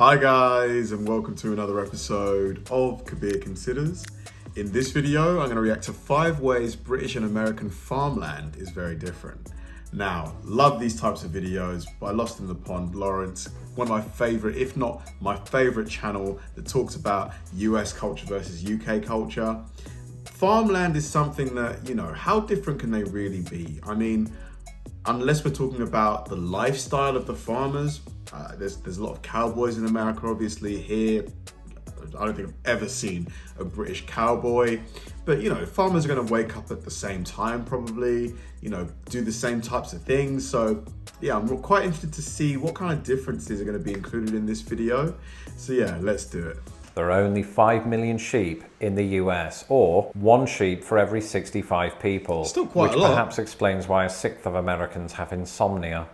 Hi guys, and welcome to another episode of Kabir Considers. In this video, I'm going to react to 5 ways British and American farmland is very different. Now, love these types of videos by Lost in the Pond, Lawrence, one of my favorite, if not my favorite channel that talks about US culture versus UK culture. Farmland is something that, how different can they really be? I mean, unless we're talking about the lifestyle of the farmers, there's a lot of cowboys in America, obviously. Here, I don't think I've ever seen a British cowboy. But, farmers are going to wake up at the same time, probably, do the same types of things. So, yeah, I'm quite interested to see what kind of differences are going to be included in this video. So, yeah, let's do it. There are only 5 million sheep in the US, or 1 sheep for every 65 people. Still quite a lot. Which perhaps explains why 1/6 of Americans have insomnia.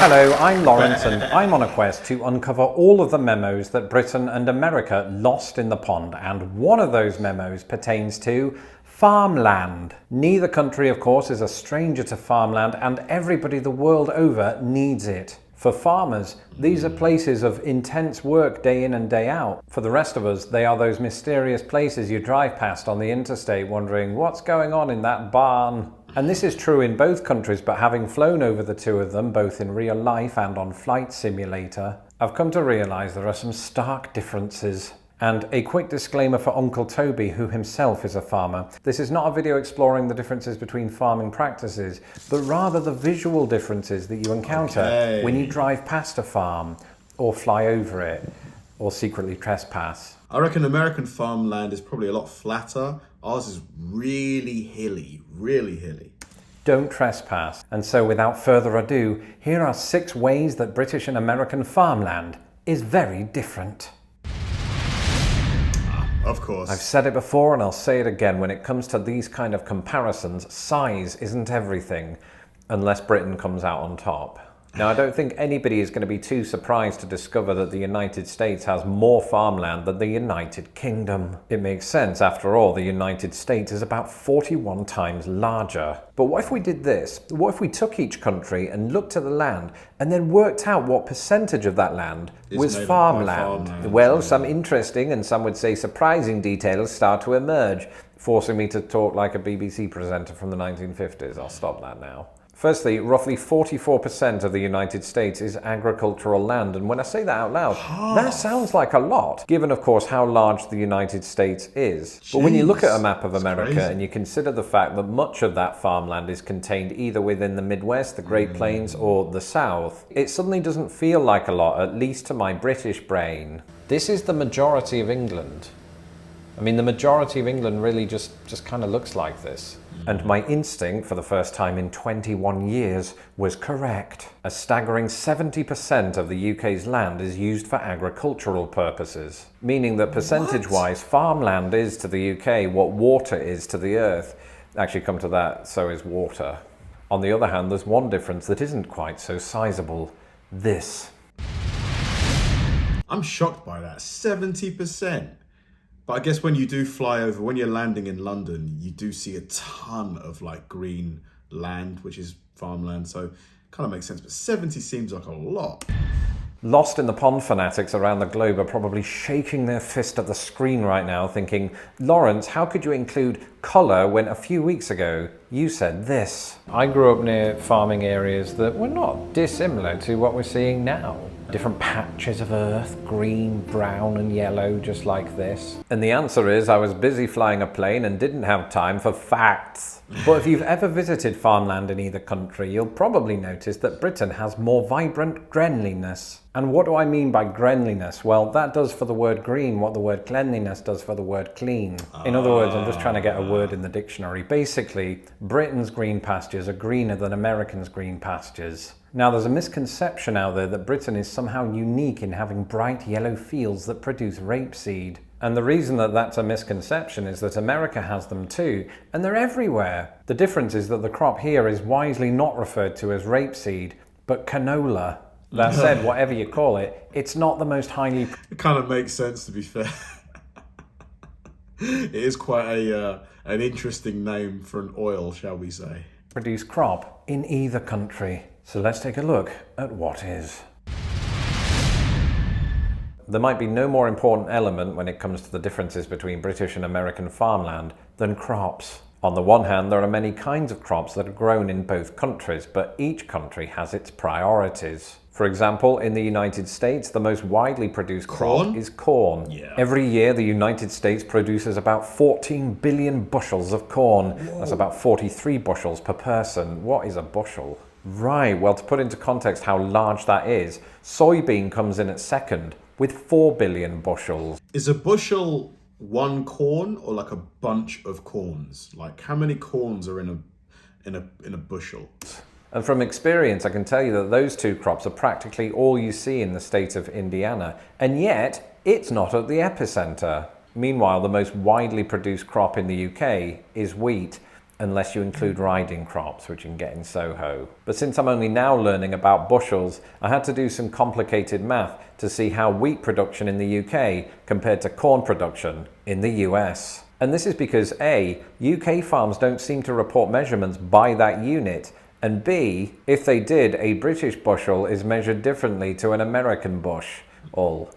Hello, I'm Lawrence and I'm on a quest to uncover all of the memos that Britain and America lost in the pond, and one of those memos pertains to farmland. Neither country, of course, is a stranger to farmland, and everybody the world over needs it. For farmers, these are places of intense work day in and day out. For the rest of us, they are those mysterious places you drive past on the interstate wondering what's going on in that barn. And this is true in both countries, but having flown over the two of them, both in real life and on Flight Simulator, I've come to realise there are some stark differences. And a quick disclaimer for Uncle Toby, who himself is a farmer. This is not a video exploring the differences between farming practices, but rather the visual differences that you encounter when you drive past a farm, or fly over it, or secretly trespass. I reckon American farmland is probably a lot flatter. Ours is really hilly, really hilly. Don't trespass. And so without further ado, here are 6 ways that British and American farmland is very different. Of course. I've said it before and I'll say it again. When it comes to these kind of comparisons, size isn't everything, unless Britain comes out on top. Now, I don't think anybody is going to be too surprised to discover that the United States has more farmland than the United Kingdom. It makes sense, after all, the United States is about 41 times larger. But what if we did this? What if we took each country and looked at the land and then worked out what percentage of that land was farmland? Well, some interesting and some would say surprising details start to emerge, forcing me to talk like a BBC presenter from the 1950s. I'll stop that now. Firstly, roughly 44% of the United States is agricultural land, and when I say that out loud, that sounds like a lot, given of course how large the United States is. But when you look at a map of America and you consider the fact that much of that farmland is contained either within the Midwest, the Great Plains, or the South, it suddenly doesn't feel like a lot, at least to my British brain. This is the majority of England. I mean, the majority of England really just kind of looks like this. And my instinct, for the first time in 21 years, was correct. A staggering 70% of the UK's land is used for agricultural purposes, meaning that percentage-wise, farmland is to the UK what water is to the earth. Actually, come to that, so is water. On the other hand, there's one difference that isn't quite so sizable. This. I'm shocked by that. 70%. But I guess when you do fly over, when you're landing in London, you do see a ton of green land, which is farmland. So kind of makes sense. But 70 seems like a lot. Lost in the Pond fanatics around the globe are probably shaking their fist at the screen right now thinking, Lawrence, how could you include colour when a few weeks ago you said this? I grew up near farming areas that were not dissimilar to what we're seeing now. Different patches of earth, green, brown and yellow, just like this. And the answer is I was busy flying a plane and didn't have time for facts. But if you've ever visited farmland in either country, you'll probably notice that Britain has more vibrant greenliness. And what do I mean by greenliness? Well, that does for the word green what the word cleanliness does for the word clean. In other words, I'm just trying to get a word in the dictionary. Basically, Britain's green pastures are greener than Americans' green pastures. Now, there's a misconception out there that Britain is somehow unique in having bright yellow fields that produce rapeseed. And the reason that that's a misconception is that America has them too, and they're everywhere. The difference is that the crop here is wisely not referred to as rapeseed, but canola. That said, whatever you call it, it's not the most highly... It kind of makes sense, to be fair. It is quite an interesting name for an oil, shall we say. ...produced crop in either country. So let's take a look at what is. There might be no more important element when it comes to the differences between British and American farmland than crops. On the one hand, there are many kinds of crops that are grown in both countries, but each country has its priorities. For example, in the United States, the most widely produced crop is corn. Yeah. Every year, the United States produces about 14 billion bushels of corn. Whoa. That's about 43 bushels per person. What is a bushel? Right, well, to put into context how large that is, soybean comes in at second with 4 billion bushels. Is a bushel one corn or like a bunch of corns? Like how many corns are in a bushel? And from experience, I can tell you that those two crops are practically all you see in the state of Indiana, and yet it's not at the epicenter. Meanwhile, the most widely produced crop in the UK is wheat, unless you include riding crops, which you can get in Soho. But since I'm only now learning about bushels, I had to do some complicated math to see how wheat production in the UK compared to corn production in the US. And this is because A, UK farms don't seem to report measurements by that unit, and B, if they did, a British bushel is measured differently to an American bushel.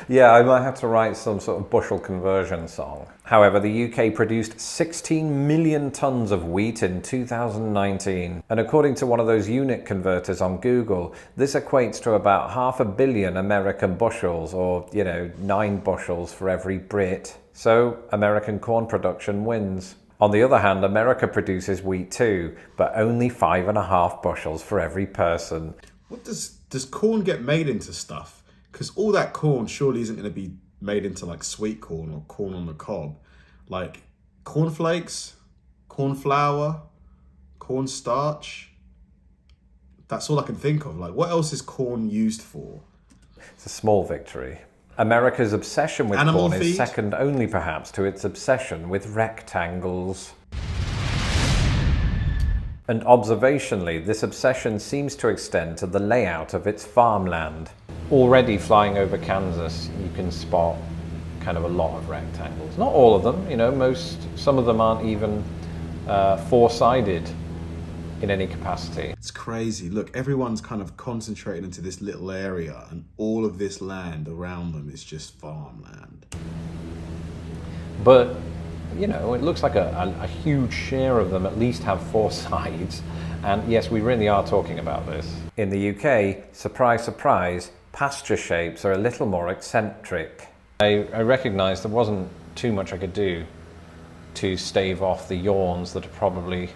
Yeah, I might have to write some sort of bushel conversion song. However, the UK produced 16 million tons of wheat in 2019. And according to one of those unit converters on Google, this equates to about 500 million American bushels, or, 9 bushels for every Brit. So, American corn production wins. On the other hand, America produces wheat too, but only 5.5 bushels for every person. What does corn get made into stuff? Because all that corn surely isn't going to be made into like sweet corn or corn on the cob. Like cornflakes, corn flour, corn starch. That's all I can think of. Like what else is corn used for? It's a small victory. America's obsession with Animal corn feed? is second only perhaps to its obsession with rectangles. And observationally, this obsession seems to extend to the layout of its farmland. Already flying over Kansas, you can spot kind of a lot of rectangles. Not all of them, some of them aren't even four-sided in any capacity. It's crazy. Look, everyone's kind of concentrated into this little area, and all of this land around them is just farmland. But, it looks like a huge share of them at least have 4 sides. And yes, we really are talking about this. In the UK, surprise, surprise, pasture shapes are a little more eccentric. I recognise there wasn't too much I could do to stave off the yawns that are probably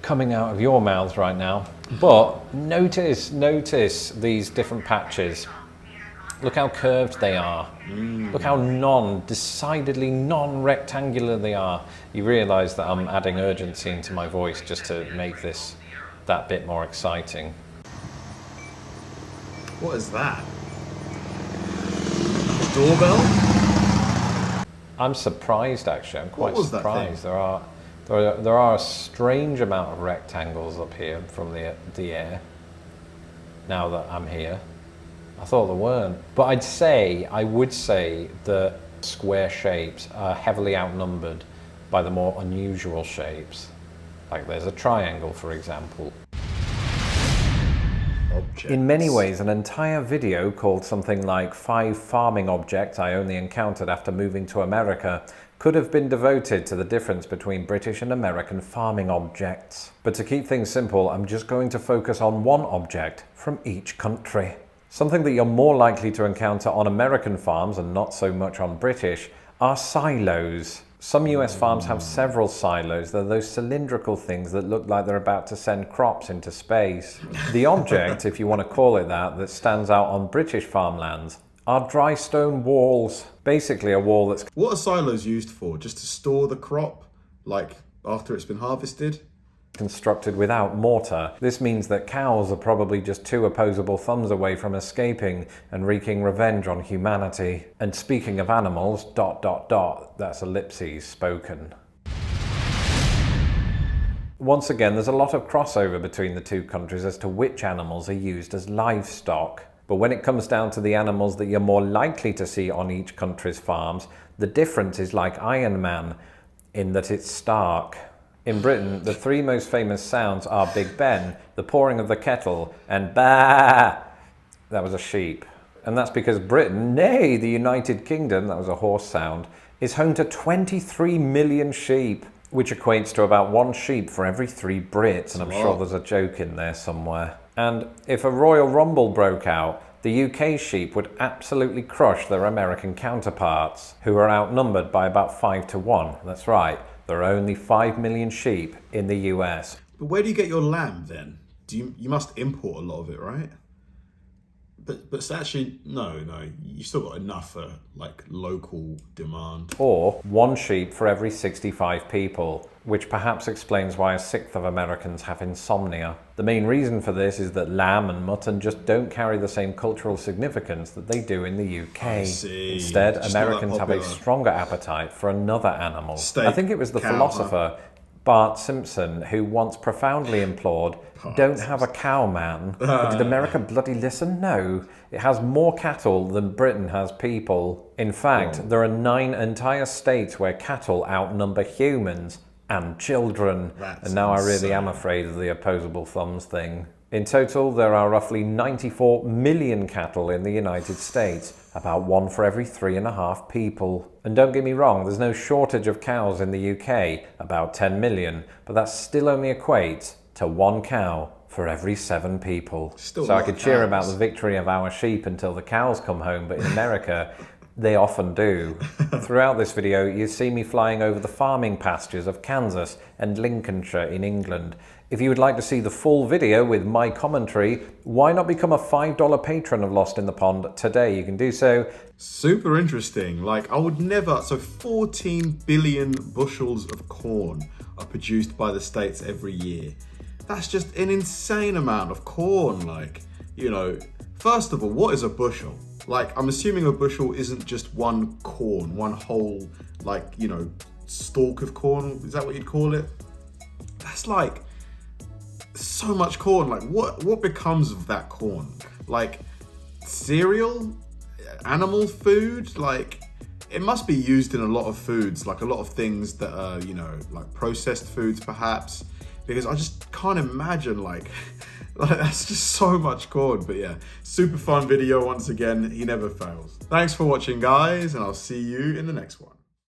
coming out of your mouths right now. But notice these different patches. Look how curved they are. Look how decidedly non-rectangular they are. You realise that I'm adding urgency into my voice just to make this that bit more exciting. What is that? A doorbell? I'm surprised actually. I'm quite What was that surprised. thing? There are a strange amount of rectangles up here from the air. Now that I'm here, I thought there weren't. But I would say that square shapes are heavily outnumbered by the more unusual shapes. Like there's a triangle, for example. Objects. In many ways, an entire video called something like 5 farming objects I only encountered after moving to America could have been devoted to the difference between British and American farming objects. But to keep things simple, I'm just going to focus on one object from each country. Something that you're more likely to encounter on American farms and not so much on British are silos. Some US farms have several silos. They're those cylindrical things that look like they're about to send crops into space. The object, if you want to call it that stands out on British farmlands are dry stone walls. Basically a wall that's... What are silos used for? Just to store the crop, like after it's been harvested? constructed without mortar. This means that cows are probably just 2 opposable thumbs away from escaping and wreaking revenge on humanity. And speaking of animals, ... that's ellipses spoken. Once again, there's a lot of crossover between the two countries as to which animals are used as livestock. But when it comes down to the animals that you're more likely to see on each country's farms, the difference is like Iron Man, in that it's stark. In Britain, the three most famous sounds are Big Ben, the pouring of the kettle, and baa. That was a sheep. And that's because Britain, nay, the United Kingdom, that was a horse sound, is home to 23 million sheep, which equates to about 1 sheep for every 3 Brits. And I'm sure there's a joke in there somewhere. And if a Royal Rumble broke out, the UK sheep would absolutely crush their American counterparts, who are outnumbered by about 5 to 1. That's right, there are only 5 million sheep in the US. But where do you get your lamb then? You must import a lot of it, right? But it's actually, no, you still got enough for like local demand. Or 1 sheep for every 65 people, which perhaps explains why 1/6 of Americans have insomnia. The main reason for this is that lamb and mutton just don't carry the same cultural significance that they do in the UK. I see. Instead, Just not that Americans have a popular. stronger appetite for another animal. Steak, I think it was the cow, philosopher Bart Simpson who once profoundly implored, "Don't have a cow, man." But did America bloody listen? No. It has more cattle than Britain has people. In fact, there are 9 entire states where cattle outnumber humans and children. That's and now I really insane. am afraid of the opposable thumbs thing. In total, there are roughly 94 million cattle in the United States, about 1 for every 3.5 people. And don't get me wrong, there's no shortage of cows in the UK, about 10 million, but that still only equates to 1 cow for every 7 people. Still So a I lot could of cheer cows. about the victory of our sheep until the cows come home, but in America, they often do. Throughout this video, you see me flying over the farming pastures of Kansas and Lincolnshire in England. If you would like to see the full video with my commentary, why not become a $5 patron of Lost in the Pond today? You can do so. Super interesting. Like, I would never. So 14 billion bushels of corn are produced by the States every year. That's just an insane amount of corn. Like, first of all, what is a bushel? Like, I'm assuming a bushel isn't just one corn, one whole, stalk of corn. Is that what you'd call it? That's like so much corn. Like, what becomes of that corn? Like, cereal? Animal food? Like, it must be used in a lot of foods, like a lot of things that are, like processed foods perhaps, because I just can't imagine like that's just so much corn. But yeah, super fun video once again. He never fails. Thanks for watching, guys, and I'll see you in the next one.